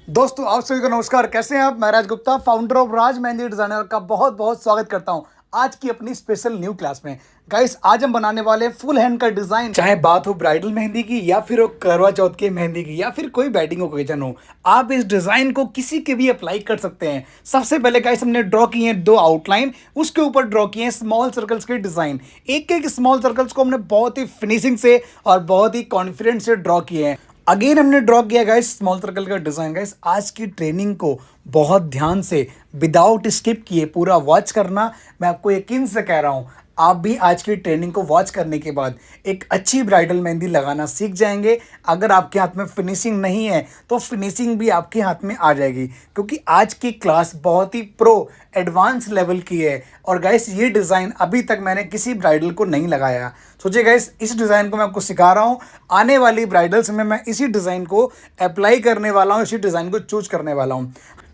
दोस्तों आप सभी को नमस्कार। कैसे हैं आप? मैं Raj Gupta, founder of Raj Mehndi designer का बहुत बहुत स्वागत करता हूं आज की अपनी स्पेशल न्यू क्लास में। गाइस, आज हम बनाने वाले हैं फुल हैंड का डिजाइन। चाहे बात हो ब्राइडल मेहंदी की या फिर हो करवा चौथ की मेहंदी की या फिर कोई वेडिंग ओकेजन हो, आप इस डिजाइन को किसी के भी अप्लाई कर सकते हैं। सबसे पहले गाइस हमने ड्रॉ किए हैं दो आउटलाइन, उसके ऊपर ड्रॉ किए हैं स्मॉल सर्कल्स के डिजाइन। एक एक स्मॉल सर्कल्स को हमने बहुत ही फिनिशिंग से और बहुत ही कॉन्फिडेंस से ड्रॉ किए हैं। अगेन हमने ड्रॉ किया गाइस स्मॉल सर्कल का डिजाइन। गाइस, आज की ट्रेनिंग को बहुत ध्यान से विदाउट स्किप किए पूरा वॉच करना। मैं आपको यकीन से कह रहा हूं, आप भी आज की ट्रेनिंग को वॉच करने के बाद एक अच्छी ब्राइडल मेहंदी लगाना सीख जाएंगे। अगर आपके हाथ में फिनिशिंग नहीं है तो फिनिशिंग भी आपके हाथ में आ जाएगी, क्योंकि आज की क्लास बहुत ही प्रो एडवांस लेवल की है। और गाइस, ये डिज़ाइन अभी तक मैंने किसी ब्राइडल को नहीं लगाया। सोचिए गाइस, इस डिज़ाइन को मैं आपको सिखा रहा हूँ। आने वाली ब्राइडल्स में मैं इसी डिज़ाइन को अप्लाई करने वाला हूँ, इसी डिज़ाइन को चूज करने वाला हूँ।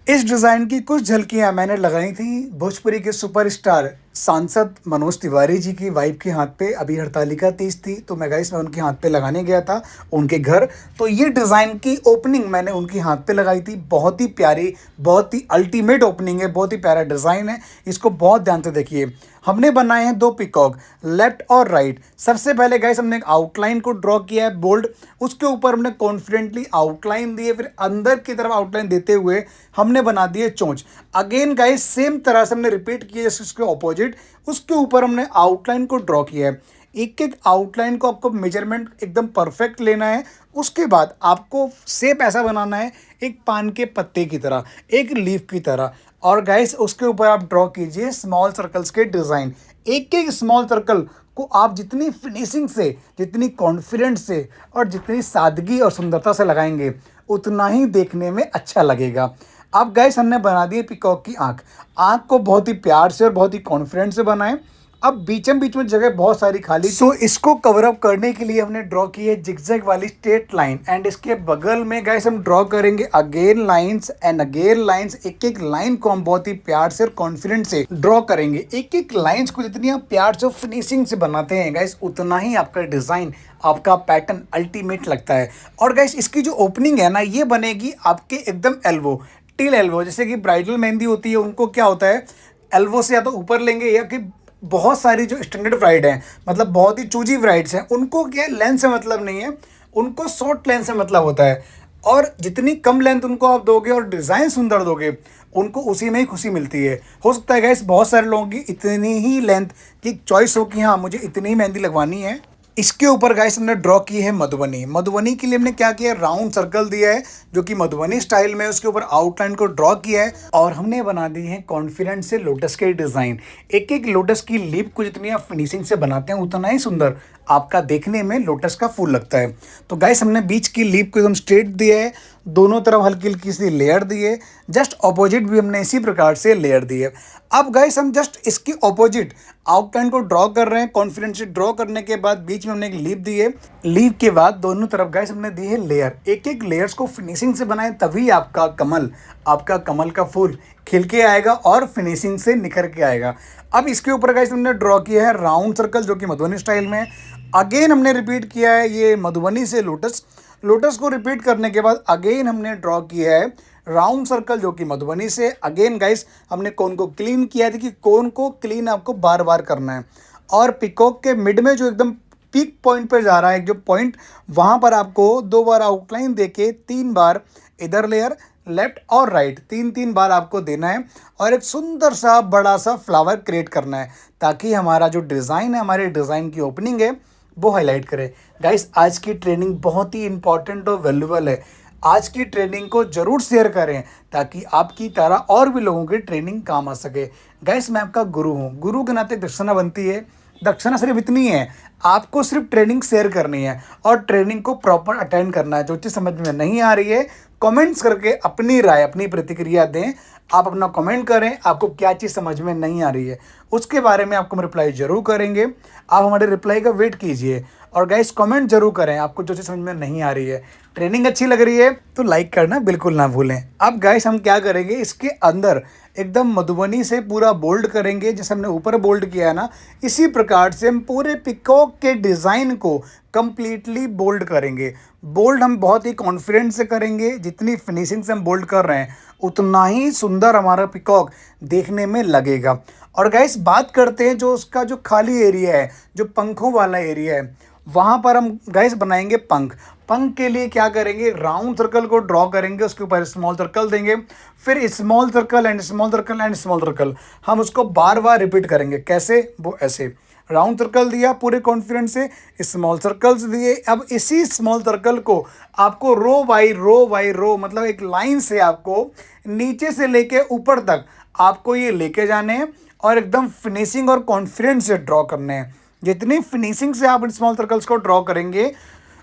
इस डिज़ाइन की कुछ झलकियाँ मैंने लगाई थी भोजपुरी के सुपरस्टार सांसद मनोज तिवारी जी की वाइफ के हाथ पे। अभी हड़तालिका तीज थी तो मैं उनके हाथ पे लगाने गया था उनके घर। तो ये डिज़ाइन की ओपनिंग मैंने उनके हाथ पे लगाई थी। बहुत ही प्यारी, बहुत ही अल्टीमेट ओपनिंग है, बहुत ही प्यारा डिज़ाइन है। इसको बहुत ध्यान से देखिए। हमने बनाए हैं दो पिकॉक, लेफ्ट और राइट। सबसे पहले गाइस हमने एक आउटलाइन को ड्रॉ किया है बोल्ड, उसके ऊपर हमने कॉन्फिडेंटली आउटलाइन दिए, फिर अंदर की तरफ आउटलाइन देते हुए हमने बना दिए चोंच। अगेन गाइस सेम तरह से हमने रिपीट किया जैसे उसके ऑपोजिट, उसके ऊपर हमने आउटलाइन को ड्रॉ किया है। एक एक आउटलाइन को आपको मेजरमेंट एकदम परफेक्ट लेना है। उसके बाद आपको शेप ऐसा बनाना है एक पान के पत्ते की तरह, एक लीफ की तरह। और गाइस उसके ऊपर आप ड्रॉ कीजिए स्मॉल सर्कल्स के डिज़ाइन। एक एक स्मॉल सर्कल को आप जितनी फिनिशिंग से, जितनी कॉन्फिडेंस से और जितनी सादगी और सुंदरता से लगाएंगे, उतना ही देखने में अच्छा लगेगा। अब गाइस हमने बना दी पिकॉक की आँख। आँख को बहुत ही प्यार से और बहुत ही कॉन्फिडेंस से बनाएं। अब बीच में जगह बहुत सारी खाली, तो इसको कवर अप करने के लिए हमने ड्रॉ की है जिगजैग वाली स्ट्रेट लाइन। एंड इसके बगल में गाइस हम ड्रॉ करेंगे again lines and again lines. एक एक लाइन को हम बहुत ही प्यार से और कॉन्फिडेंट से ड्रॉ करेंगे। एक एक लाइंस को जितनी आप प्यार से और फिनिशिंग से बनाते हैं गाइस, उतना ही आपका डिज़ाइन, आपका पैटर्न अल्टीमेट लगता है। और गाइस इसकी जो ओपनिंग है ना, ये बनेगी आपके एकदम एल्बो, टिल एल्बो। जैसे कि ब्राइडल मेहंदी होती है, उनको क्या होता है, एल्बो से या तो ऊपर लेंगे, या कि बहुत सारी जो स्टैंडर्ड ब्राइड हैं, मतलब बहुत ही चूजी ब्राइड्स हैं, उनको क्या लेंथ से मतलब नहीं है, उनको शॉर्ट लेंथ से मतलब होता है। और जितनी कम लेंथ उनको आप दोगे और डिज़ाइन सुंदर दोगे, उनको उसी में ही खुशी मिलती है। हो सकता है गाइस बहुत सारे लोगों की इतनी ही लेंथ की चॉइस हो कि हाँ मुझे इतनी ही मेहंदी लगवानी है। इसके ऊपर गाइस हमने ड्रॉ की है मधुबनी। मधुबनी के लिए हमने क्या किया है, राउंड सर्कल दिया है जो कि मधुबनी स्टाइल में, उसके ऊपर आउटलाइन को ड्रॉ किया है। और हमने बना दी है कॉन्फिडेंस से लोटस के डिज़ाइन। एक एक लोटस की लीफ को जितनी आप फिनिशिंग से बनाते हैं, उतना ही सुंदर आपका देखने में लोटस का फूल लगता है। तो गाइस हमने बीच की लीफ को एकदम स्ट्रेट दिया है, दोनों तरफ हल्की हल्की सी लेयर दी है, जस्ट ऑपोजिट भी हमने इसी प्रकार से लेयर दी है। अब गाइस हम जस्ट इसकी ऑपोजिट आउटलाइन को ड्रॉ कर रहे हैं। कॉन्फिडेंस से ड्रॉ करने के बाद बीच में हमने एक लीफ दी है। लीफ के बाद दोनों तरफ गाइस हमने दी है लेयर। एक एक लेयर्स को फिनिशिंग से बनाएं, तभी आपका कमल, आपका कमल का फूल खिल के आएगा और फिनिशिंग से निखर के आएगा। अब इसके ऊपर गाइस हमने ड्रॉ किया है राउंड सर्कल जो कि मधुबनी स्टाइल में। अगेन हमने रिपीट किया है ये मधुबनी से लोटस। लोटस को रिपीट करने के बाद अगेन हमने ड्रॉ किया है राउंड सर्कल जो कि मधुबनी से। अगेन गाइस हमने कोन को क्लीन किया था कि कोन को क्लीन आपको बार बार करना है। और पिकॉक के मिड में जो एकदम पीक पॉइंट पर जा रहा है, एक जो पॉइंट, वहाँ पर आपको दो बार आउटलाइन देके तीन बार इधर लेयर लेफ्ट और राइट, तीन तीन बार आपको देना है। और एक सुंदर सा बड़ा सा फ्लावर क्रिएट करना है, ताकि हमारा जो डिज़ाइन है, हमारे डिज़ाइन की ओपनिंग है, वो हाईलाइट करे। गाइस आज की ट्रेनिंग बहुत ही इंपॉर्टेंट और वैल्यूबल है। आज की ट्रेनिंग को ज़रूर शेयर करें ताकि आपकी तरह और भी लोगों की ट्रेनिंग काम आ सके। गाइस मैं आपका गुरु हूँ, गुरु के नाते दक्षिणा बनती है। दक्षिणा सिर्फ इतनी है, आपको सिर्फ ट्रेनिंग शेयर करनी है और ट्रेनिंग को प्रॉपर अटेंड करना है। जो चीज़ समझ में नहीं आ रही है, कमेंट्स करके अपनी राय, अपनी प्रतिक्रिया दें। आप अपना कमेंट करें, आपको क्या चीज़ समझ में नहीं आ रही है, उसके बारे में आपको हम रिप्लाई ज़रूर करेंगे। आप हमारे रिप्लाई का वेट कीजिए और गाइस कमेंट जरूर करें आपको जो चीज़ समझ में नहीं आ रही है। ट्रेनिंग अच्छी लग रही है तो लाइक करना बिल्कुल ना भूलें। अब गाइस हम क्या करेंगे, इसके अंदर एकदम मधुबनी से पूरा बोल्ड करेंगे, जैसे हमने ऊपर बोल्ड किया है ना, इसी प्रकार से हम पूरे पिकॉक के डिज़ाइन को कंप्लीटली बोल्ड करेंगे। बोल्ड हम बहुत ही कॉन्फिडेंस से करेंगे, जितनी फिनिशिंग से हम बोल्ड कर रहे हैं उतना ही सुंदर हमारा पिकॉक देखने में लगेगा। और गाइस बात करते हैं जो उसका जो खाली एरिया है, जो पंखों वाला एरिया है, वहाँ पर हम गाइस बनाएंगे पंख। पंख के लिए क्या करेंगे, राउंड सर्कल को ड्रॉ करेंगे, उसके ऊपर स्मॉल सर्कल देंगे, फिर small circle and small circle and small circle, हम उसको बार बार रिपीट करेंगे। कैसे, वो ऐसे, राउंड सर्कल दिया पूरे कॉन्फिडेंस से, स्मॉल सर्कल्स दिए। अब इसी स्मॉल सर्कल को आपको रो बाई रो मतलब एक लाइन से आपको नीचे से लेके ऊपर तक आपको ये लेके जाने हैं और एकदम फिनिशिंग और कॉन्फिडेंस से ड्रॉ करने हैं। जितनी फिनिशिंग से आप इन स्मॉल सर्कल्स को ड्रॉ करेंगे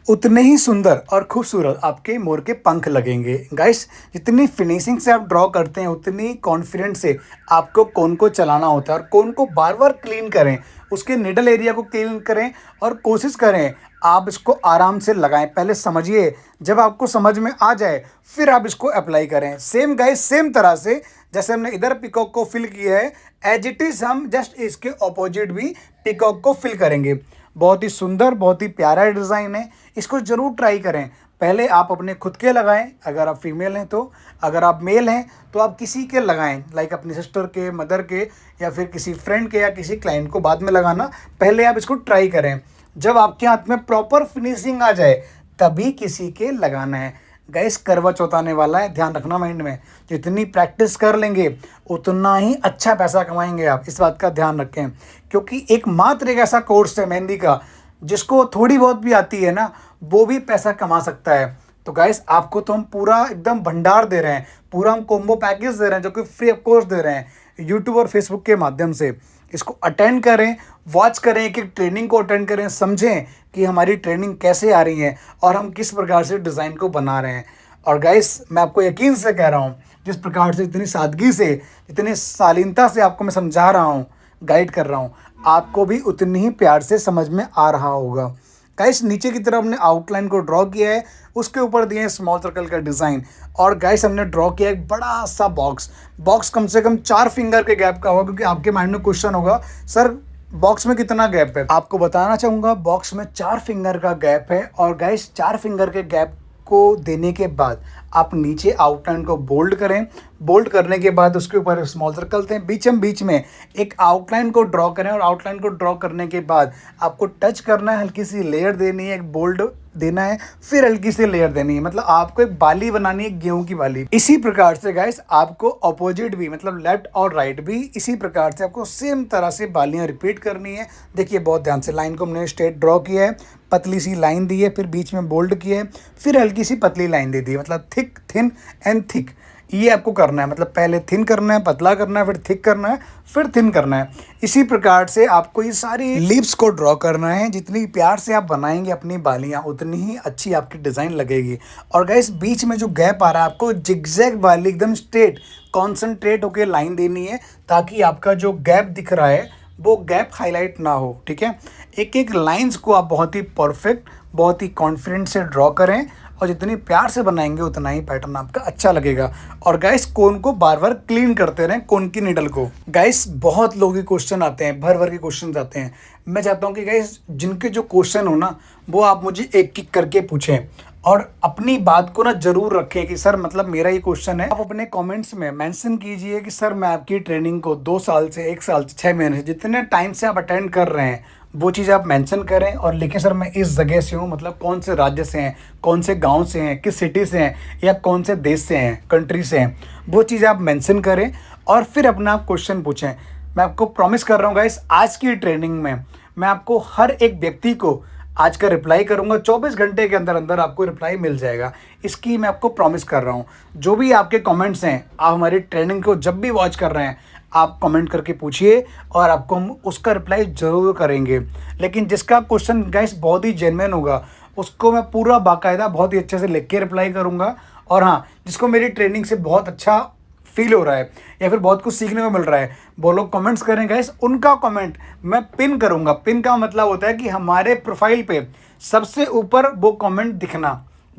उतने ही सुंदर और खूबसूरत आपके मोर के पंख लगेंगे। गाइस जितनी फिनिशिंग से आप ड्रॉ करते हैं उतनी कॉन्फिडेंस से आपको कोन को चलाना होता है, और कोन को बार बार क्लीन करें, उसके निडल एरिया को क्लीन करें और कोशिश करें आप इसको आराम से लगाएं। पहले समझिए, जब आपको समझ में आ जाए फिर आप इसको अप्लाई करें। सेम गाइस सेम तरह से जैसे हमने इधर पिकॉक को फिल किया है, एज इट इज़ हम जस्ट इसके ऑपोजिट भी पिकॉक को फिल करेंगे। बहुत ही सुंदर, बहुत ही प्यारा डिज़ाइन है, इसको ज़रूर ट्राई करें। पहले आप अपने खुद के लगाएं, अगर आप फीमेल हैं तो, अगर आप मेल हैं तो आप किसी के लगाएं, लाइक अपनी सिस्टर के, मदर के, या फिर किसी फ्रेंड के या किसी क्लाइंट को बाद में लगाना। पहले आप इसको ट्राई करें, जब आपके हाथ में प्रॉपर फिनिशिंग आ जाए तभी किसी के लगाना है। गैस करवा चौथ आने वाला है, ध्यान रखना माइंड में। जितनी प्रैक्टिस कर लेंगे उतना ही अच्छा पैसा कमाएंगे आप, इस बात का ध्यान रखें। क्योंकि एकमात्र एक ऐसा कोर्स है मेहंदी का जिसको थोड़ी बहुत भी आती है ना, वो भी पैसा कमा सकता है। तो गाइस आपको तो हम पूरा एकदम भंडार दे रहे हैं, पूरा हम कॉम्बो पैकेज दे रहे हैं, जो कि फ्री ऑफ कोर्स दे रहे हैं यूट्यूब और फेसबुक के माध्यम से। इसको अटेंड करें, वॉच करें, एक एक ट्रेनिंग को अटेंड करें, समझें कि हमारी ट्रेनिंग कैसे आ रही है और हम किस प्रकार से डिज़ाइन को बना रहे हैं। और गाइस मैं आपको यकीन से कह रहा हूँ, जिस प्रकार से, इतनी सादगी से, इतनी शालीनता से आपको मैं समझा रहा हूँ, गाइड कर रहा हूँ, आपको भी उतनी ही प्यार से समझ में आ रहा होगा। गाइस नीचे की तरफ हमने आउटलाइन को ड्रॉ किया है, उसके ऊपर दिए हैं स्मॉल सर्कल का डिज़ाइन। और गाइस हमने ड्रॉ किया एक बड़ा सा बॉक्स कम से कम 4 फिंगर के गैप का होगा, क्योंकि आपके माइंड में क्वेश्चन होगा सर बॉक्स में कितना गैप है। आपको बताना चाहूँगा बॉक्स में 4 फिंगर का गैप है। और गाइस 4 फिंगर के गैप को देने के बाद आप नीचे आउटलाइन को बोल्ड करें, बोल्ड करने के बाद उसके ऊपर स्मॉल सर्कल दें, बीच में एक आउटलाइन को ड्रॉ करें, और आउटलाइन को ड्रॉ करने के बाद आपको टच करना है, हल्की सी लेयर देनी है, एक बोल्ड देना है, फिर हल्की सी लेयर देनी है, मतलब आपको एक बाली बनानी है, गेहूं की बाली। इसी प्रकार से गाइस आपको अपोजिट भी, मतलब लेफ्ट और राइट भी इसी प्रकार से आपको सेम तरह से बालियां रिपीट करनी है। देखिए बहुत ध्यान से, लाइन को हमने स्ट्रेट ड्रॉ किया है, पतली सी लाइन दी है, फिर बीच में बोल्ड किया है, फिर हल्की सी पतली लाइन दे दी है, मतलब थिक, थिन एंड थिक। ये आपको करना है, मतलब पहले थिन करना है, पतला करना है, फिर थिक करना है, फिर थिन करना है। इसी प्रकार से आपको ये सारी लिप्स को ड्रॉ करना है। जितनी प्यार से आप बनाएंगे अपनी बालियाँ उतनी ही अच्छी आपकी डिज़ाइन लगेगी। और गाइस बीच में जो गैप आ रहा है आपको जिगजैग वाली एकदम स्ट्रेट कॉन्सेंट्रेट होकर लाइन देनी है, ताकि आपका जो गैप दिख रहा है वो गैप हाईलाइट ना हो। ठीक है, एक एक लाइंस को आप बहुत ही परफेक्ट, बहुत ही कॉन्फिडेंट से ड्रॉ करें, और जितनी प्यार से बनाएंगे उतना ही पैटर्न आपका अच्छा लगेगा। और गाइस कोन को बार बार क्लीन करते रहें, कोन की निडल को। गाइस बहुत लोगों के क्वेश्चन आते हैं, भर के क्वेश्चन आते हैं। मैं चाहता हूँ कि गाइस जिनके जो क्वेश्चन हो ना, वो आप मुझे एक एक करके पूछें, और अपनी बात को ना जरूर रखें कि सर मतलब मेरा ये क्वेश्चन है। आप अपने कमेंट्स में मेंशन कीजिए कि सर मैं आपकी ट्रेनिंग को 2 साल से, 1 साल से, 6 महीने से, जितने टाइम से आप अटेंड कर रहे हैं वो चीज़ आप मेंशन करें, और लिखें सर मैं इस जगह से हूँ, मतलब कौन से राज्य से हैं, कौन से गांव से हैं, किस सिटी से हैं, या कौन से देश से हैं, कंट्री से हैं, वो चीज़ आप मेंशन करें और फिर अपना क्वेश्चन पूछें। मैं आपको प्रॉमिस कर रहा हूँ गाइस, आज की ट्रेनिंग में मैं आपको हर एक व्यक्ति को आज का रिप्लाई करूंगा, 24 घंटे के अंदर अंदर आपको रिप्लाई मिल जाएगा, इसकी मैं आपको प्रॉमिस कर रहा हूं। जो भी आपके कमेंट्स हैं, आप हमारी ट्रेनिंग को जब भी वॉच कर रहे हैं आप कमेंट करके पूछिए, और आपको हम उसका रिप्लाई ज़रूर करेंगे। लेकिन जिसका क्वेश्चन गाइस बहुत ही जेन्युइन होगा उसको मैं पूरा बाकायदा बहुत ही अच्छे से लिख के रिप्लाई करूँगा। और हाँ, जिसको मेरी ट्रेनिंग से बहुत अच्छा फील हो रहा है या फिर बहुत कुछ सीखने को मिल रहा है, वो लोग कमेंट्स करें गाइस, उनका कमेंट मैं पिन करूंगा। पिन का मतलब होता है कि हमारे प्रोफाइल पे सबसे ऊपर वो कमेंट दिखना,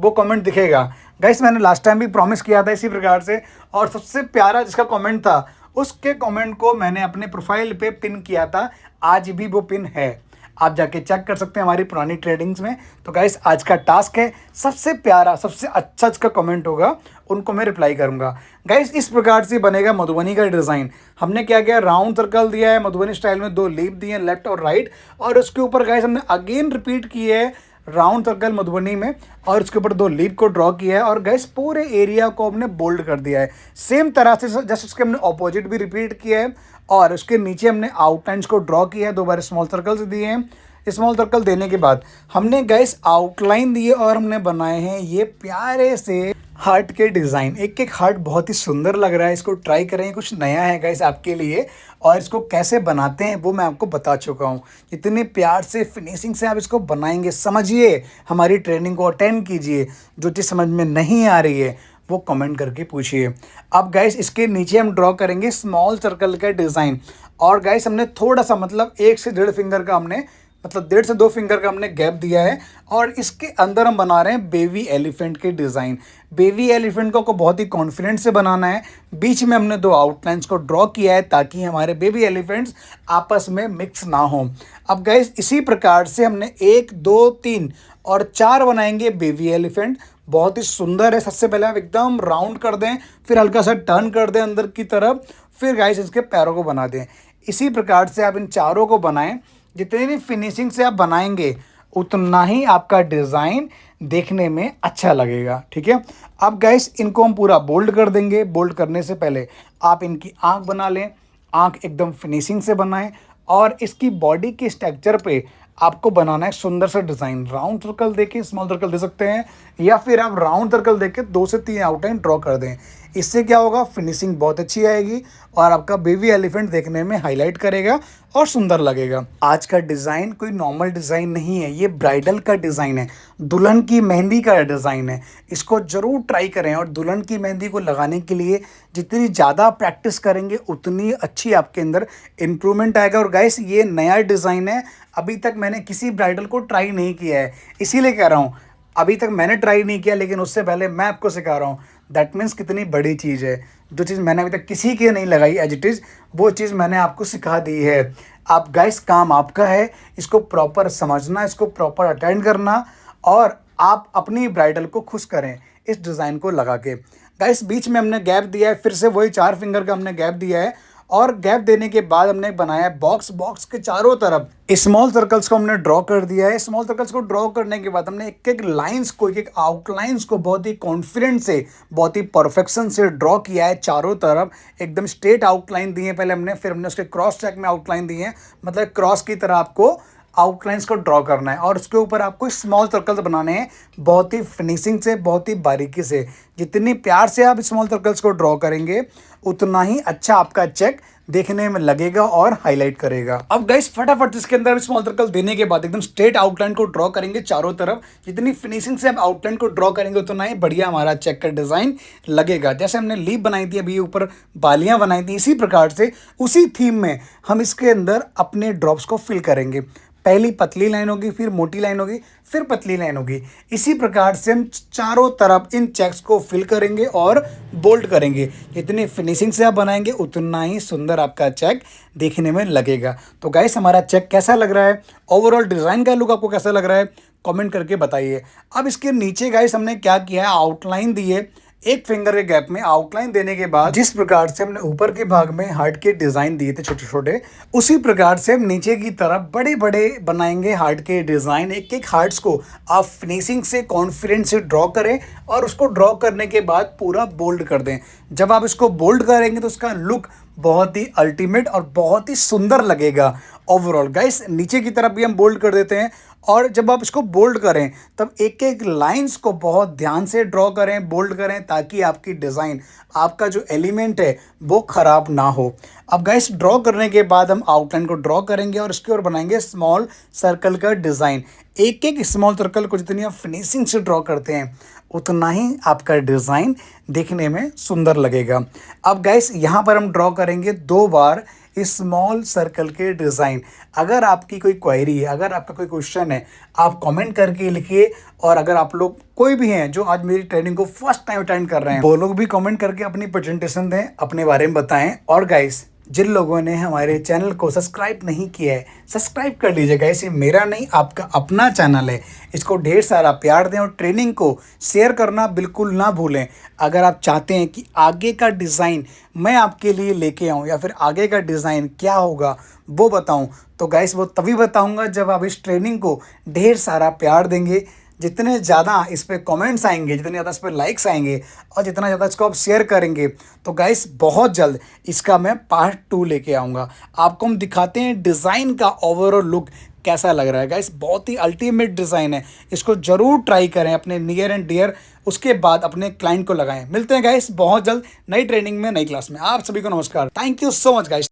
वो कमेंट दिखेगा। गाइस मैंने लास्ट टाइम भी प्रॉमिस किया था इसी प्रकार से, और सबसे प्यारा जिसका कमेंट था उसके कमेंट को मैंने अपने प्रोफाइल पे पिन किया था। आज भी वो पिन है, आप जाके चेक कर सकते हैं हमारी पुरानी ट्रेडिंग्स में। तो गाइस आज का टास्क है, सबसे प्यारा सबसे अच्छा जिसका कमेंट होगा उनको मैं रिप्लाई करूंगा। गाइस इस प्रकार से बनेगा मधुबनी का डिज़ाइन। हमने क्या किया, राउंड सर्कल दिया है मधुबनी स्टाइल में, 2 लीफ दिए हैं लेफ्ट और राइट, और उसके ऊपर गाइस हमने अगेन रिपीट किए है राउंड सर्कल मधुबनी में, और उसके ऊपर 2 लीफ को ड्रॉ किया है, और गैस पूरे एरिया को हमने बोल्ड कर दिया है। सेम तरह से जस्ट उसके हमने ऑपोजिट भी रिपीट किया है, और उसके नीचे हमने आउटलाइंस को ड्रॉ किया है, 2 बार स्मॉल सर्कल्स दिए हैं। स्मॉल सर्कल देने के बाद हमने गैस आउटलाइन दिए और हमने बनाए हैं ये प्यारे से हार्ट के डिज़ाइन। एक एक हार्ट बहुत ही सुंदर लग रहा है, इसको ट्राई करें, कुछ नया है गाइस आपके लिए। और इसको कैसे बनाते हैं वो मैं आपको बता चुका हूँ। इतने प्यार से फिनिशिंग से आप इसको बनाएंगे, समझिए, हमारी ट्रेनिंग को अटेंड कीजिए। जो चीज़ समझ में नहीं आ रही है वो कमेंट करके पूछिए। अब गाइस इसके नीचे हम ड्रॉ करेंगे स्मॉल सर्कल का डिज़ाइन। और गाइस हमने थोड़ा सा मतलब 1 से 1.5 फिंगर का हमने मतलब 1.5 से 2 फिंगर का हमने गैप दिया है, और इसके अंदर हम बना रहे हैं बेबी एलिफेंट के डिज़ाइन। बेबी एलिफेंट को बहुत ही कॉन्फिडेंस से बनाना है। बीच में हमने 2 आउटलाइंस को ड्रॉ किया है ताकि हमारे बेबी एलिफेंट्स आपस में मिक्स ना हो। अब गाइस इसी प्रकार से हमने 1 2 3 और 4 बनाएंगे बेबी एलिफेंट। बहुत ही सुंदर है। सबसे पहले आप एकदम राउंड कर दें, फिर हल्का सा टर्न कर दें अंदर की तरफ, फिर गाइस इसके पैरों को बना दें। इसी प्रकार से आप इन चारों को बनाएं। जितनी भी फिनिशिंग से आप बनाएंगे उतना ही आपका डिज़ाइन देखने में अच्छा लगेगा, ठीक है। अब गाइस इनको हम पूरा बोल्ड कर देंगे। बोल्ड करने से पहले आप इनकी आँख बना लें, आँख एकदम फिनिशिंग से बनाएं, और इसकी बॉडी के स्ट्रक्चर पे आपको बनाना है सुंदर सा डिज़ाइन। राउंड सर्कल देके स्मॉल सर्कल दे सकते हैं, या फिर आप राउंड सर्कल देके 2 से 3 आउटलाइन ड्रॉ कर दें। इससे क्या होगा, फिनिशिंग बहुत अच्छी आएगी और आपका बेबी एलिफेंट देखने में हाईलाइट करेगा और सुंदर लगेगा। आज का डिज़ाइन कोई नॉर्मल डिज़ाइन नहीं है, ये ब्राइडल का डिज़ाइन है, दुल्हन की मेहंदी का डिज़ाइन है। इसको ज़रूर ट्राई करें, और दुल्हन की मेहंदी को लगाने के लिए जितनी ज़्यादा प्रैक्टिस करेंगे उतनी अच्छी आपके अंदर इम्प्रूवमेंट आएगा। और गाइस ये नया डिज़ाइन है, अभी तक मैंने किसी ब्राइडल को ट्राई नहीं किया है, इसीलिए कह रहा हूँ अभी तक मैंने ट्राई नहीं किया, लेकिन उससे पहले मैं आपको सिखा रहा हूँ। दैट मीन्स कितनी बड़ी चीज़ है। जो चीज़ मैंने अभी तक किसी की नहीं लगाई एज इट इज़, वो चीज़ मैंने आपको सिखा दी है। आप गाइस काम आपका है, इसको प्रॉपर समझना, इसको प्रॉपर अटेंड करना, और आप अपनी ब्राइडल को खुश करें इस डिज़ाइन को लगा के। गाइस बीच में हमने गैप दिया है, फिर से वही 4 फिंगर का हमने गैप दिया है, और गैप देने के बाद हमने बनाया है बॉक्स। बॉक्स के चारों तरफ स्मॉल सर्कल्स को हमने ड्रॉ कर दिया है। स्मॉल सर्कल्स को ड्रॉ करने के बाद हमने एक एक लाइंस को, एक एक आउटलाइंस को बहुत ही कॉन्फिडेंस से, बहुत ही परफेक्शन से ड्रॉ किया है। चारों तरफ एकदम स्ट्रेट आउटलाइन दिए पहले हमने, फिर हमने उसके क्रॉस चेक में आउटलाइन दिए हैं, मतलब क्रॉस की तरह आपको आउटलाइंस को ड्रॉ करना है, और उसके ऊपर आपको स्मॉल सर्कल्स बनाने हैं बहुत ही फिनिशिंग से, बहुत ही बारीकी से। जितनी प्यार से आप स्मॉल सर्कल्स को ड्रॉ करेंगे उतना ही अच्छा आपका चेक देखने में लगेगा और हाईलाइट करेगा। अब गाइस फटाफट इसके अंदर स्मॉल सर्कल देने के बाद एकदम स्ट्रेट आउटलाइन को ड्रॉ करेंगे चारों तरफ। जितनी फिनिशिंग से आप आउटलाइन को ड्रॉ करेंगे उतना ही बढ़िया हमारा चेक का डिज़ाइन लगेगा। जैसे हमने लीफ बनाई थी, अभी ऊपर बालियां बनाई थी, इसी प्रकार से उसी थीम में हम इसके अंदर अपने ड्रॉप्स को फिल करेंगे। पहली पतली लाइन होगी, फिर मोटी लाइन होगी, फिर पतली लाइन होगी। इसी प्रकार से हम चारों तरफ इन चेक्स को फिल करेंगे और बोल्ड करेंगे। जितनी फिनिशिंग से आप बनाएंगे उतना ही सुंदर आपका चेक देखने में लगेगा। तो गाइस हमारा चेक कैसा लग रहा है, ओवरऑल डिज़ाइन का लुक आपको कैसा लग रहा है, कमेंट करके बताइए। अब इसके नीचे गाइस हमने क्या किया है, आउटलाइन दी है 1 फिंगर के गैप में। आउटलाइन देने के बाद जिस प्रकार से हमने ऊपर के भाग में हार्ट के डिज़ाइन दिए थे छोटे छोटे, उसी प्रकार से हम नीचे की तरफ बड़े बड़े बनाएंगे हार्ट के डिज़ाइन। एक एक हार्ट्स को आप फिनिशिंग से, कॉन्फिडेंस से ड्रॉ करें, और उसको ड्रॉ करने के बाद पूरा बोल्ड कर दें। जब आप इसको बोल्ड करेंगे तो उसका लुक बहुत ही अल्टीमेट और बहुत ही सुंदर लगेगा ओवरऑल। गाइस नीचे की तरफ भी हम बोल्ड कर देते हैं, और जब आप इसको बोल्ड करें तब एक एक लाइंस को बहुत ध्यान से ड्रॉ करें, बोल्ड करें, ताकि आपकी डिज़ाइन, आपका जो एलिमेंट है वो ख़राब ना हो। अब गाइस ड्रॉ करने के बाद हम आउटलाइन को ड्रॉ करेंगे और इसके ऊपर बनाएंगे स्मॉल सर्कल का डिज़ाइन। एक एक स्मॉल सर्कल को जितनी आप फिनिशिंग से ड्रॉ करते हैं उतना ही आपका डिज़ाइन दिखने में सुंदर लगेगा। अब गाइस यहाँ पर हम ड्रॉ करेंगे 2 बार स्मॉल सर्कल के डिज़ाइन। अगर आपकी कोई क्वेरी है, अगर आपका कोई क्वेश्चन है, आप कमेंट करके लिखिए। और अगर आप लोग कोई भी हैं जो आज मेरी ट्रेनिंग को फर्स्ट टाइम अटेंड कर रहे हैं, वो लोग भी कमेंट करके अपनी प्रेजेंटेशन दें, अपने बारे में बताएं। और गाइस जिन लोगों ने हमारे चैनल को सब्सक्राइब नहीं किया है, सब्सक्राइब कर लीजिए गाइस। ये मेरा नहीं, आपका अपना चैनल है। इसको ढेर सारा प्यार दें और ट्रेनिंग को शेयर करना बिल्कुल ना भूलें। अगर आप चाहते हैं कि आगे का डिज़ाइन मैं आपके लिए लेके आऊँ या फिर आगे का डिज़ाइन क्या होगा वो बताऊँ, तो गाइस वो तभी बताऊँगा जब आप इस ट्रेनिंग को ढेर सारा प्यार देंगे। जितने ज़्यादा इस पे कमेंट्स आएंगे, जितने ज़्यादा इस पे लाइक्स आएंगे और जितना ज़्यादा इसको आप शेयर करेंगे, तो गाइस बहुत जल्द इसका मैं पार्ट 2 लेके आऊँगा। आपको हम दिखाते हैं डिज़ाइन का ओवरऑल लुक कैसा लग रहा है। गाइस बहुत ही अल्टीमेट डिज़ाइन है, इसको ज़रूर ट्राई करें अपने नियर एंड डियर, उसके बाद अपने क्लाइंट को लगाएं। मिलते हैं गाइस बहुत जल्द नई ट्रेनिंग में, नई क्लास में। आप सभी को नमस्कार। Thank you so much guys.